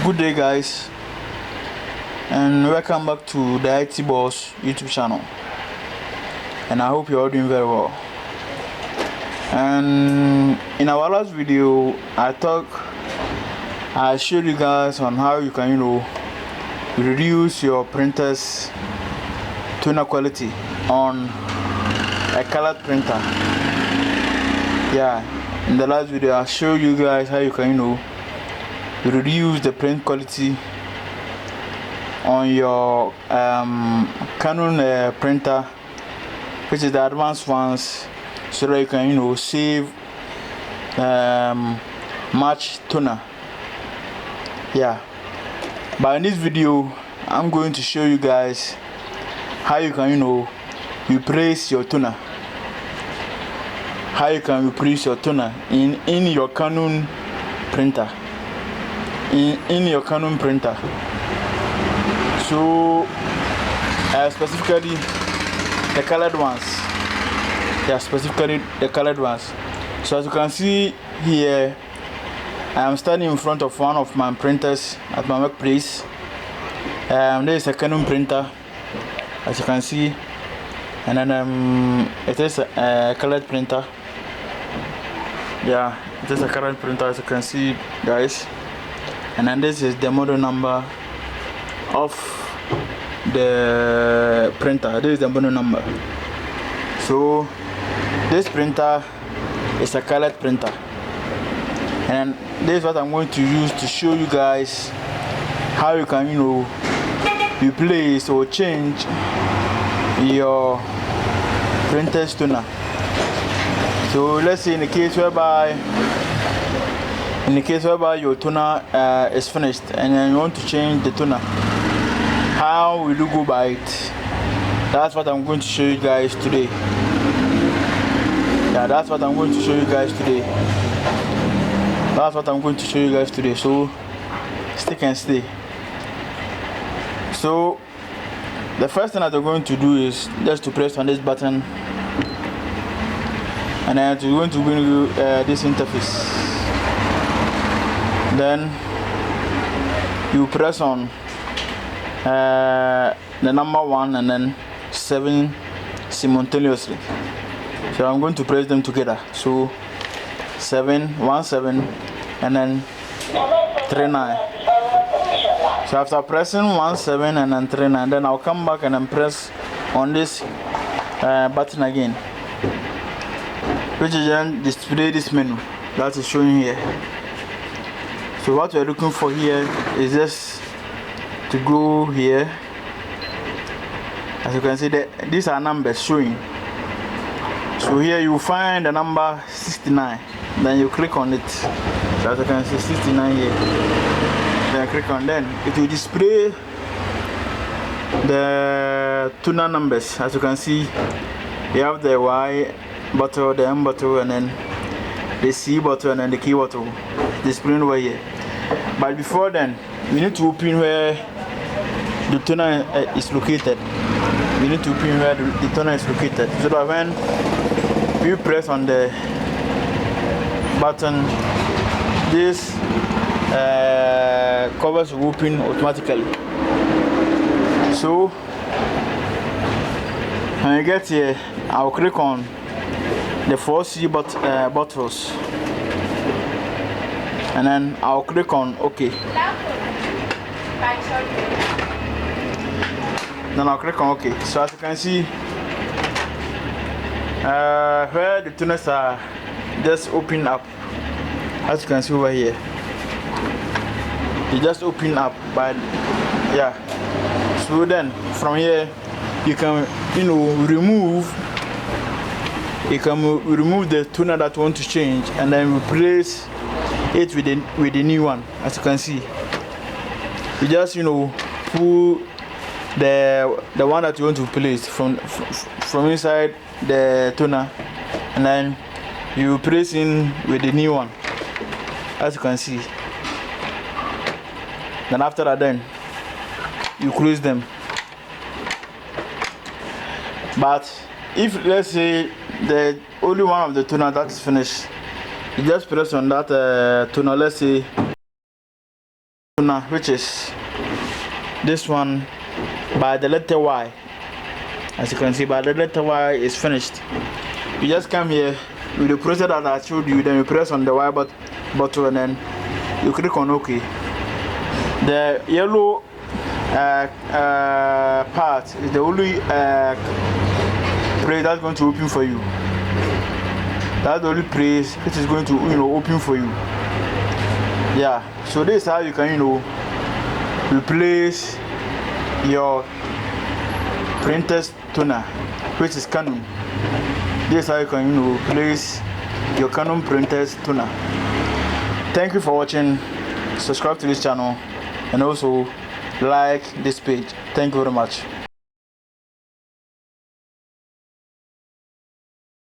Good day, guys, and welcome back to the IT Boss YouTube channel. And I hope you're all doing very well. And in our last video, I showed you guys on how you can, reduce your printer's toner quality on a colored printer. Yeah, in the last video, I showed you guys how you can, reduce the print quality on your Canon printer, which is the advanced ones, so that you can save much toner. Yeah, but in this video I'm going to show you guys how you can replace your toner, how you can replace your toner in your Canon printer, in your Canon printer. So specifically the colored ones. Yeah, specifically the colored ones. So as you can see here, I am standing in front of one of my printers at my workplace. There is a Canon printer, as you can see, and then it is a colored printer. Yeah, it is a colored printer, as you can see, guys. And then this is the model number of the printer. This is the model number. So this printer is a colored printer, and this is what I'm going to use to show you guys how you can replace or change your printer's toner. So let's say in the case whereby your toner is finished and then you want to change the toner, how will you go by it? That's what I'm going to show you guys today. Yeah, that's what I'm going to show you guys today. That's what I'm going to show you guys today. So stick and stay. So the first thing that we're going to do is just to press on this button, and then we're going to bring you this interface. Then you press on the number 1 and then 7 simultaneously. So I'm going to press them together. So 1 7 and then 3 9. So after pressing 1 7 and then 3 9, then I'll come back and then press on this button again, which is then display this menu that is showing here. So what we're looking for here is just to go here. As you can see, these are numbers showing. So here you find the number 69, then you click on it. So as you can see, 69 here. Then click on, then it will display the toner numbers. As you can see, you have the Y bottle, the M bottle, and then the C bottle, and then the K bottle displaying over here. But before then, we need to open where the toner is located. We need to open where the toner is located, so that when you press on the button, this covers will open automatically. So when you get here, I'll click on the 4C bottles, and then I'll click on OK. Then I'll click on OK. So as you can see, where the tuners are just open up, as you can see over here, they just open up. But yeah, so then from here you can remove the toner that you want to change, and then replace it with the new one. As you can see, you just pull the one that you want to replace from inside the toner, and then you press in with the new one, as you can see. Then after that, then you close them. But if let's say the only one of the toner that's finished, you just press on that toner, let's say toner, which is this one by the letter Y. As you can see, by the letter Y is finished. You just come here with the process that I showed you, then you press on the Y button and then you click on OK. The yellow part is the only place that's going to open for you. That's the only place which is going to open for you. Yeah, so this is how you can replace your printer's toner, which is Canon. This is how you can replace your Canon printer's toner. Thank you for watching. Subscribe to this channel and also like this page. Thank you very much.